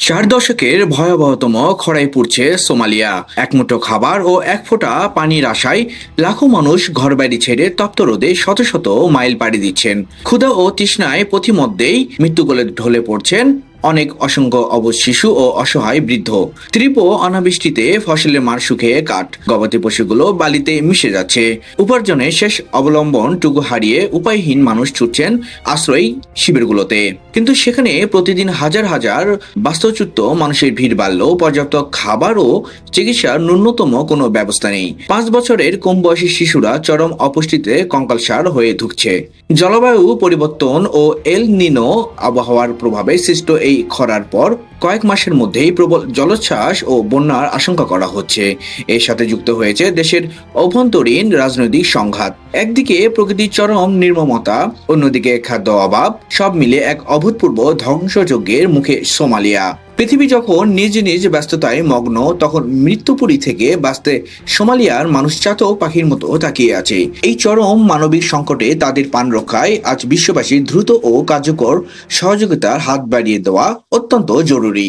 চার দশকের ভয়াবহতম খরায় পড়ছে সোমালিয়া। একমুঠো খাবার ও এক ফোঁটা পানির আশায় লাখো মানুষ ঘরবাড়ি ছেড়ে তপ্ত রোদে শত শত মাইল পাড়ি দিচ্ছেন। ক্ষুধা ও তৃষ্ণায় পথিমধ্যেই মৃত্যুকোলে ঢলে পড়ছেন অনেক অসংখ্য অবশ শিশু ও অসহায় বৃদ্ধ। তীব্র অনাবৃষ্টিতে ফসলের মাঠ শুকিয়ে কাঠ, গবাদি পশুগুলো বালিতে মিশে যাচ্ছে। উপার্জনের শেষ অবলম্বনটুকু হারিয়ে উপায়হীন মানুষ ছুটছেন আশ্রয় শিবিরগুলোতে। কিন্তু সেখানে প্রতিদিন হাজার হাজার বাস্তুচ্যুত মানুষের ভিড় বাড়লেও পর্যাপ্ত খাবার ও চিকিৎসার ন্যূনতম কোনো ব্যবস্থা নেই। 5 বছরের কম বয়সী শিশুরা চরম অপুষ্টিতে কঙ্কালসার হয়ে ঢুকছে। জলবায়ু পরিবর্তন ও এল নিনো আবহাওয়ার প্রভাবে সৃষ্ট এই খরার পর কয়েক মাসের মধ্যেই প্রবল জলোচ্ছ্বাস ও বন্যার আশঙ্কা করা হচ্ছে। এর সাথে যুক্ত হয়েছে দেশের অভ্যন্তরীণ রাজনৈতিক সংঘাত। একদিকে প্রকৃতির চরম নির্মমতা, অন্যদিকে খাদ্য অভাব, সব মিলে এক অভূতপূর্ব ধ্বংসযজ্ঞের মুখে সোমালিয়া। পৃথিবী যখন নিজ নিজ ব্যস্ততায় মগ্ন, তখন মৃত্যুপুরী থেকে বাঁচতে সোমালিয়ার মানুষ চাতক পাখির মতো তাকিয়ে আছে। এই চরম মানবিক সংকটে তাদের প্রাণ রক্ষায় আজ বিশ্ববাসীর দ্রুত ও কার্যকর সহযোগিতার হাত বাড়িয়ে দেওয়া অত্যন্ত জরুরি।